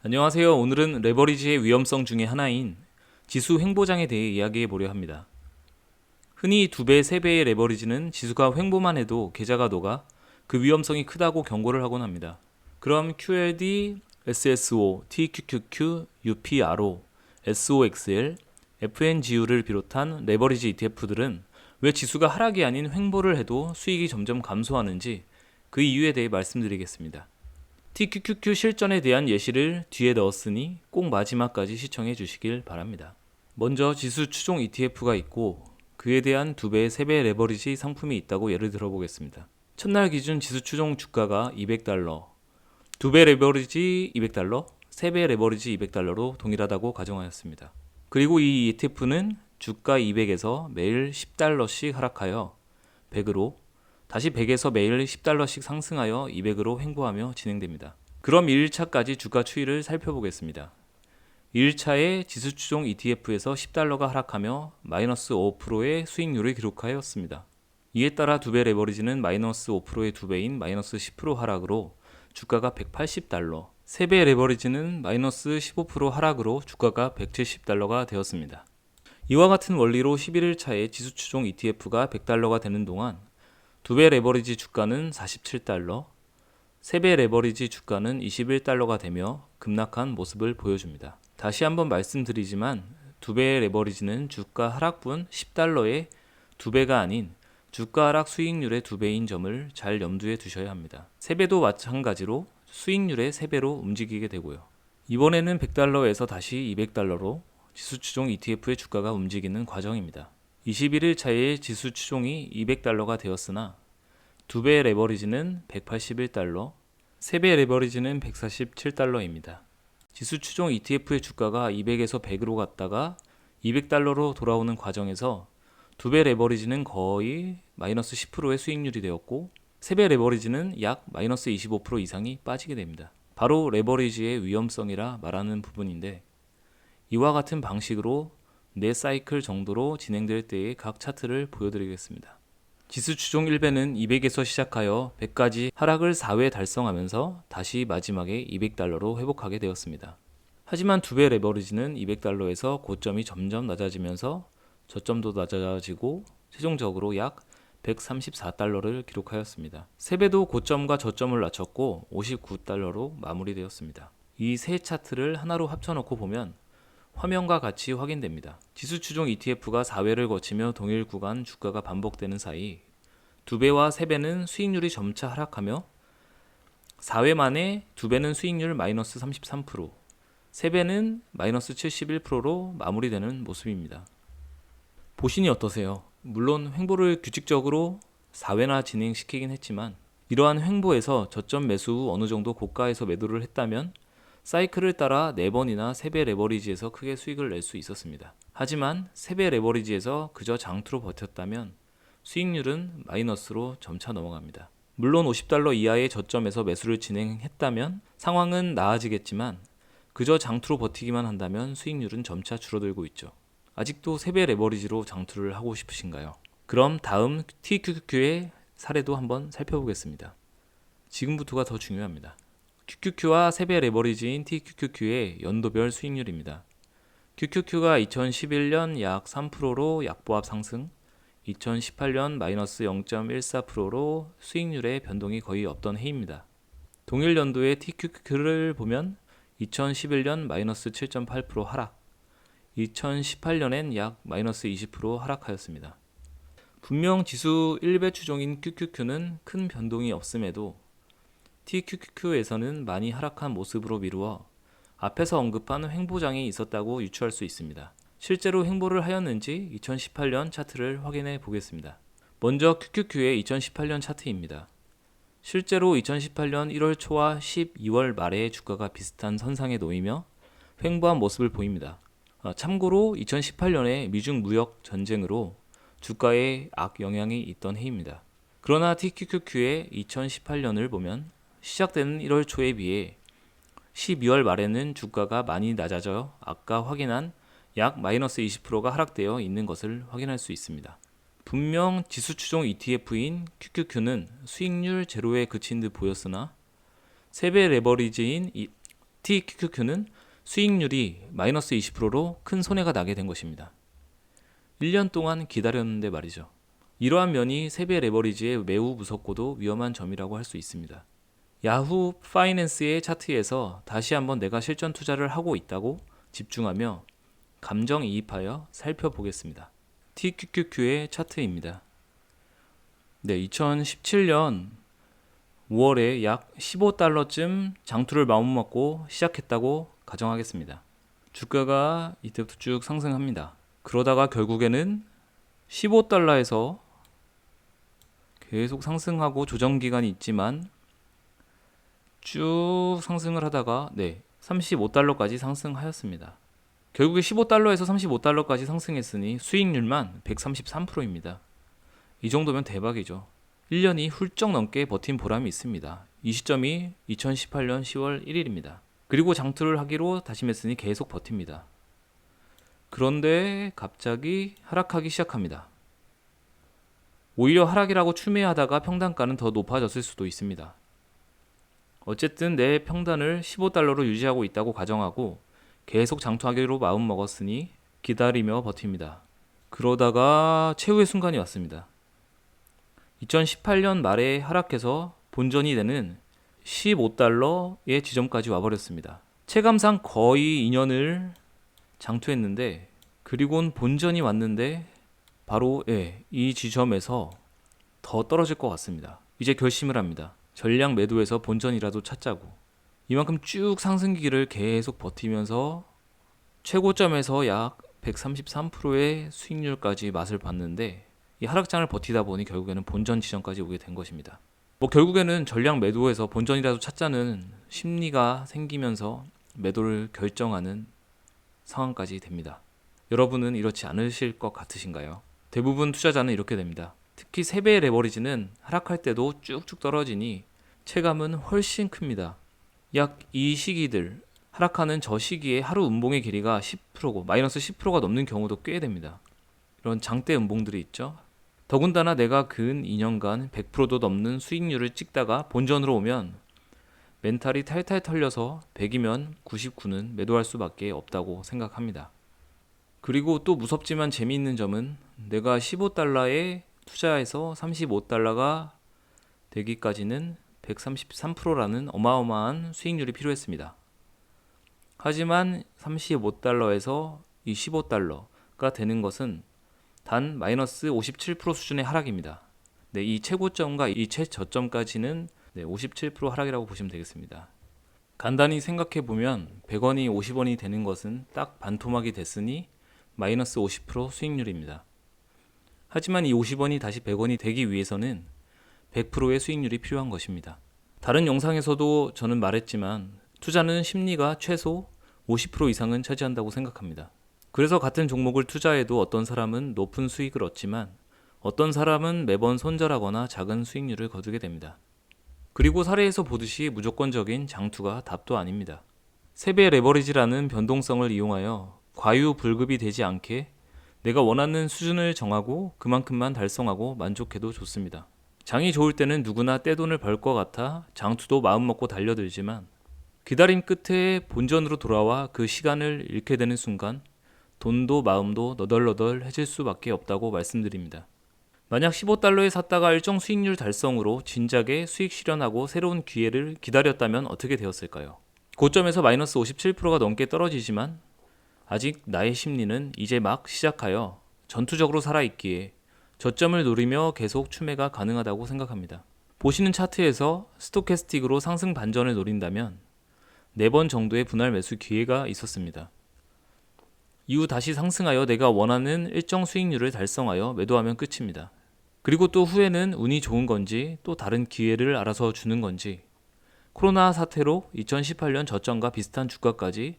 안녕하세요. 오늘은 레버리지의 위험성 중에 하나인 지수 횡보장에 대해 이야기해 보려 합니다. 흔히 2배, 3배의 레버리지는 지수가 횡보만 해도 계좌가 녹아 그 위험성이 크다고 경고를 하곤 합니다. 그럼 QLD, SSO, TQQQ, UPRO, SOXL, FNGU를 비롯한 레버리지 ETF들은 왜 지수가 하락이 아닌 횡보를 해도 수익이 점점 감소하는지 그 이유에 대해 말씀드리겠습니다. TQQQ 실전에 대한 예시를 뒤에 넣었으니 꼭 마지막까지 시청해 주시길 바랍니다. 먼저 지수 추종 ETF가 있고 그에 대한 2배, 3배 레버리지 상품이 있다고 예를 들어보겠습니다. 첫날 기준 지수 추종 주가가 $200, 2배 레버리지 $200, 3배 레버리지 $200로 동일하다고 가정하였습니다. 그리고 이 ETF는 주가 200에서 매일 $10씩 하락하여 100으로 다시 100에서 매일 $10씩 상승하여 200으로 횡보하며 진행됩니다. 그럼 1일차까지 주가 추이를 살펴보겠습니다. 1일차에 지수 추종 ETF에서 $10가 하락하며 마이너스 5%의 수익률을 기록하였습니다. 이에 따라 2배 레버리지는 마이너스 5%의 2배인 마이너스 10% 하락으로 주가가 $180, 3배 레버리지는 마이너스 15% 하락으로 주가가 $170가 되었습니다. 이와 같은 원리로 11일차에 지수 추종 ETF가 $100가 되는 동안 2배 레버리지 주가는 $47, 3배 레버리지 주가는 $21가 되며 급락한 모습을 보여줍니다. 다시 한번 말씀드리지만 2배 레버리지는 주가 하락분 $10의 2배가 아닌 주가 하락 수익률의 2배인 점을 잘 염두에 두셔야 합니다. 3배도 마찬가지로 수익률의 3배로 움직이게 되고요. 이번에는 $100에서 다시 $200로 지수 추종 ETF의 주가가 움직이는 과정입니다. 21일 차에 지수 추종이 $200가 되었으나 2배 레버리지는 $181, 3배 레버리지는 $147입니다. 지수 추종 ETF의 주가가 200에서 100으로 갔다가 $200로 돌아오는 과정에서 2배 레버리지는 거의 마이너스 10%의 수익률이 되었고 3배 레버리지는 약 마이너스 25% 이상이 빠지게 됩니다. 바로 레버리지의 위험성이라 말하는 부분인데 이와 같은 방식으로 4사이클 정도로 진행될 때의 각 차트를 보여드리겠습니다. 지수 추종 1배는 200에서 시작하여 100까지 하락을 4회 달성하면서 다시 마지막에 $200로 회복하게 되었습니다. 하지만 2배 레버리지는 $200에서 고점이 점점 낮아지면서 저점도 낮아지고 최종적으로 약 $134를 기록하였습니다. 3배도 고점과 저점을 낮췄고 $59로 마무리되었습니다. 이 세 차트를 하나로 합쳐놓고 보면 화면과 같이 확인됩니다. 지수 추종 ETF가 4회를 거치며 동일 구간 주가가 반복되는 사이 2배와 3배는 수익률이 점차 하락하며 4회 만에 2배는 수익률 마이너스 33%, 3배는 마이너스 71%로 마무리되는 모습입니다. 보시니 어떠세요? 물론 횡보를 규칙적으로 4회나 진행시키긴 했지만 이러한 횡보에서 저점 매수 후 어느 정도 고가에서 매도를 했다면 사이클을 따라 4번이나 3배 레버리지에서 크게 수익을 낼 수 있었습니다. 하지만 3배 레버리지에서 그저 장투로 버텼다면 수익률은 마이너스로 점차 넘어갑니다. 물론 $50 이하의 저점에서 매수를 진행했다면 상황은 나아지겠지만 그저 장투로 버티기만 한다면 수익률은 점차 줄어들고 있죠. 아직도 3배 레버리지로 장투를 하고 싶으신가요? 그럼 다음 TQQQ의 사례도 한번 살펴보겠습니다. 지금부터가 더 중요합니다. QQQ와 3배 레버리지인 TQQQ의 연도별 수익률입니다. QQQ가 2011년 약 3%로 약보합 상승, 2018년 마이너스 0.14%로 수익률의 변동이 거의 없던 해입니다. 동일 연도의 TQQQ를 보면 2011년 마이너스 7.8% 하락, 2018년엔 약 마이너스 20% 하락하였습니다. 분명 지수 1배 추종인 QQQ는 큰 변동이 없음에도 TQQQ에서는 많이 하락한 모습으로 미루어 앞에서 언급한 횡보장이 있었다고 유추할 수 있습니다. 실제로 횡보를 하였는지 2018년 차트를 확인해 보겠습니다. 먼저 QQQ의 2018년 차트입니다. 실제로 2018년 1월 초와 12월 말에 주가가 비슷한 선상에 놓이며 횡보한 모습을 보입니다. 참고로 2018년에 미중 무역 전쟁으로 주가에 악영향이 있던 해입니다. 그러나 TQQQ의 2018년을 보면 시작되는 1월 초에 비해 12월 말에는 주가가 많이 낮아져 아까 확인한 약 마이너스 20%가 하락되어 있는 것을 확인할 수 있습니다. 분명 지수 추종 ETF인 QQQ는 수익률 제로에 그친 듯 보였으나 3배 레버리지인 TQQQ는 수익률이 마이너스 20%로 큰 손해가 나게 된 것입니다. 1년 동안 기다렸는데 말이죠. 이러한 면이 세배 레버리지의 매우 무섭고도 위험한 점이라고 할 수 있습니다. 야후 파이낸스의 차트에서 다시 한번 내가 실전 투자를 하고 있다고 집중하며 감정이입하여 살펴보겠습니다. TQQQ의 차트입니다. 네, 2017년 5월에 약 15달러쯤 장투를 마음먹고 시작했다고 가정하겠습니다. 주가가 이때부터 쭉 상승합니다. 그러다가 결국에는 15달러에서 계속 상승하고 조정 기간이 있지만 쭉 상승을 하다가 35달러까지 상승하였습니다. 결국에 15달러에서 35달러까지 상승했으니 수익률만 133%입니다. 이 정도면 대박이죠. 1년이 훌쩍 넘게 버틴 보람이 있습니다. 이 시점이 2018년 10월 1일입니다. 그리고 장투를 하기로 다짐했으니 계속 버팁니다. 그런데 갑자기 하락하기 시작합니다. 오히려 하락이라고 추매하다가 평단가는 더 높아졌을 수도 있습니다. 어쨌든 내 평단을 15달러로 유지하고 있다고 가정하고 계속 장투하기로 마음먹었으니 기다리며 버팁니다. 그러다가 최후의 순간이 왔습니다. 2018년 말에 하락해서 본전이 되는 15달러의 지점까지 와버렸습니다. 체감상 거의 2년을 장투했는데 그리고는 본전이 왔는데 바로 이 지점에서 더 떨어질 것 같습니다. 이제 결심을 합니다. 전량 매도해서 본전이라도 찾자고. 이만큼 쭉 상승기를 계속 버티면서 최고점에서 약 133%의 수익률까지 맛을 봤는데 이 하락장을 버티다 보니 결국에는 본전 지점까지 오게 된 것입니다. 결국에는 전량 매도해서 본전이라도 찾자는 심리가 생기면서 매도를 결정하는 상황까지 됩니다. 여러분은 이렇지 않으실 것 같으신가요? 대부분 투자자는 이렇게 됩니다. 특히 세배의 레버리지는 하락할 때도 쭉쭉 떨어지니 체감은 훨씬 큽니다. 약 이 시기들, 하락하는 저 시기에 하루 음봉의 길이가 10%고 마이너스 10%가 넘는 경우도 꽤 됩니다. 이런 장대 음봉들이 있죠. 더군다나 내가 근 2년간 100%도 넘는 수익률을 찍다가 본전으로 오면 멘탈이 탈탈 털려서 100이면 99는 매도할 수밖에 없다고 생각합니다. 그리고 또 무섭지만 재미있는 점은 내가 15달러에 투자해서 35달러가 되기까지는 133%라는 어마어마한 수익률이 필요했습니다. 하지만 35달러에서 이 15달러가 되는 것은 단 마이너스 57% 수준의 하락입니다. 이 최고점과 이 최저점까지는 57% 하락이라고 보시면 되겠습니다. 간단히 생각해보면 100원이 50원이 되는 것은 딱 반토막이 됐으니 마이너스 50% 수익률입니다. 하지만 이 50원이 다시 100원이 되기 위해서는 100%의 수익률이 필요한 것입니다. 다른 영상에서도 저는 말했지만 투자는 심리가 최소 50% 이상은 차지한다고 생각합니다. 그래서 같은 종목을 투자해도 어떤 사람은 높은 수익을 얻지만 어떤 사람은 매번 손절하거나 작은 수익률을 거두게 됩니다. 그리고 사례에서 보듯이 무조건적인 장투가 답도 아닙니다. 세배 레버리지라는 변동성을 이용하여 과유불급이 되지 않게 내가 원하는 수준을 정하고 그만큼만 달성하고 만족해도 좋습니다. 장이 좋을 때는 누구나 떼돈을 벌 것 같아 장투도 마음먹고 달려들지만 기다림 끝에 본전으로 돌아와 그 시간을 잃게 되는 순간 돈도 마음도 너덜너덜해질 수밖에 없다고 말씀드립니다. 만약 15달러에 샀다가 일정 수익률 달성으로 진작에 수익 실현하고 새로운 기회를 기다렸다면 어떻게 되었을까요? 고점에서 마이너스 57%가 넘게 떨어지지만 아직 나의 심리는 이제 막 시작하여 전투적으로 살아있기에 저점을 노리며 계속 추매가 가능하다고 생각합니다. 보시는 차트에서 스토캐스틱으로 상승 반전을 노린다면 4번 정도의 분할 매수 기회가 있었습니다. 이후 다시 상승하여 내가 원하는 일정 수익률을 달성하여 매도하면 끝입니다. 그리고 또 후에는 운이 좋은 건지 또 다른 기회를 알아서 주는 건지 코로나 사태로 2018년 저점과 비슷한 주가까지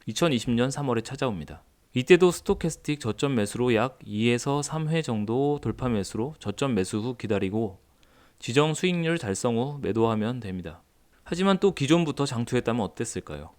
2020년 3월에 찾아옵니다. 이때도 스토캐스틱 저점 매수로 약 2에서 3회 정도 돌파 매수로 저점 매수 후 기다리고 지정 수익률 달성 후 매도하면 됩니다. 하지만 또 기존부터 장투했다면 어땠을까요?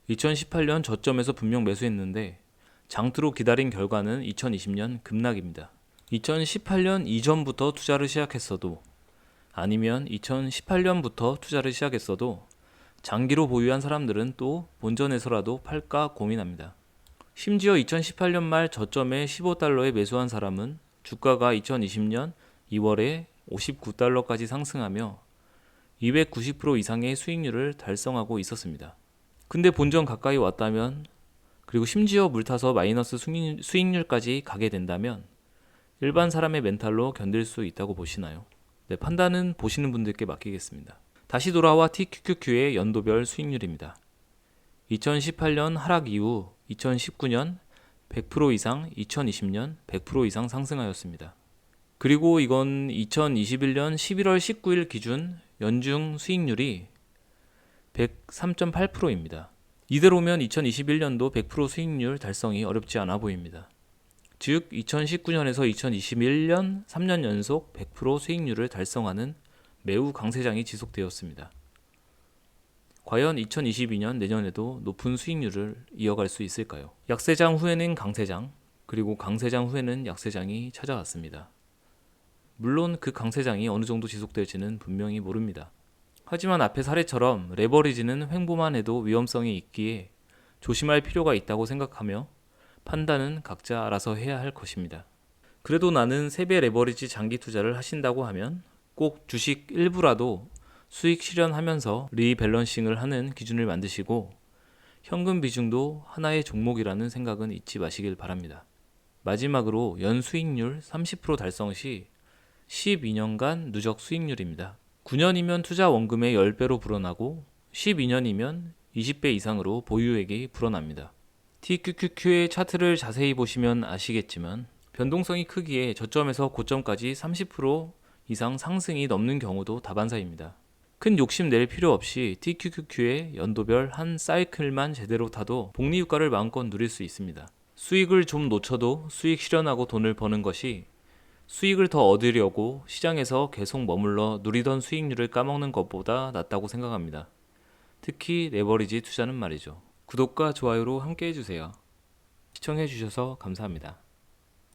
2018년 저점에서 분명 매수했는데 장투로 기다린 결과는 2020년 급락입니다. 2018년 이전부터 투자를 시작했어도 아니면 2018년부터 투자를 시작했어도 장기로 보유한 사람들은 또 본전에서라도 팔까 고민합니다. 심지어 2018년 말 저점에 $15에 매수한 사람은 주가가 2020년 2월에 $59까지 상승하며 290% 이상의 수익률을 달성하고 있었습니다. 근데 본전 가까이 왔다면, 그리고 심지어 물타서 마이너스 수익률까지 가게 된다면 일반 사람의 멘탈로 견딜 수 있다고 보시나요? 네, 판단은 보시는 분들께 맡기겠습니다. 다시 돌아와 TQQQ의 연도별 수익률입니다. 2018년 하락 이후 2019년 100% 이상, 2020년 100% 이상 상승하였습니다. 그리고 이건 2021년 11월 19일 기준 연중 수익률이 103.8%입니다. 이대로면 2021년도 100% 수익률 달성이 어렵지 않아 보입니다. 즉 2019년에서 2021년 3년 연속 100% 수익률을 달성하는 매우 강세장이 지속되었습니다. 과연 2022년 내년에도 높은 수익률을 이어갈 수 있을까요? 약세장 후에는 강세장, 그리고 강세장 후에는 약세장이 찾아왔습니다. 물론 그 강세장이 어느 정도 지속될지는 분명히 모릅니다. 하지만 앞의 사례처럼 레버리지는 횡보만 해도 위험성이 있기에 조심할 필요가 있다고 생각하며 판단은 각자 알아서 해야 할 것입니다. 그래도 나는 3배 레버리지 장기 투자를 하신다고 하면 꼭 주식 일부라도 수익 실현하면서 리밸런싱을 하는 기준을 만드시고 현금 비중도 하나의 종목이라는 생각은 잊지 마시길 바랍니다. 마지막으로 연 수익률 30% 달성 시 12년간 누적 수익률입니다. 9년이면 투자 원금의 10배로 불어나고 12년이면 20배 이상으로 보유액이 불어납니다. TQQQ의 차트를 자세히 보시면 아시겠지만 변동성이 크기에 저점에서 고점까지 30% 이상 상승이 넘는 경우도 다반사입니다. 큰 욕심 낼 필요 없이 TQQQ의 연도별 한 사이클만 제대로 타도 복리효과를 마음껏 누릴 수 있습니다. 수익을 좀 놓쳐도 수익 실현하고 돈을 버는 것이 수익을 더 얻으려고 시장에서 계속 머물러 누리던 수익률을 까먹는 것보다 낫다고 생각합니다. 특히 레버리지 투자는 말이죠. 구독과 좋아요로 함께 해주세요. 시청해주셔서 감사합니다.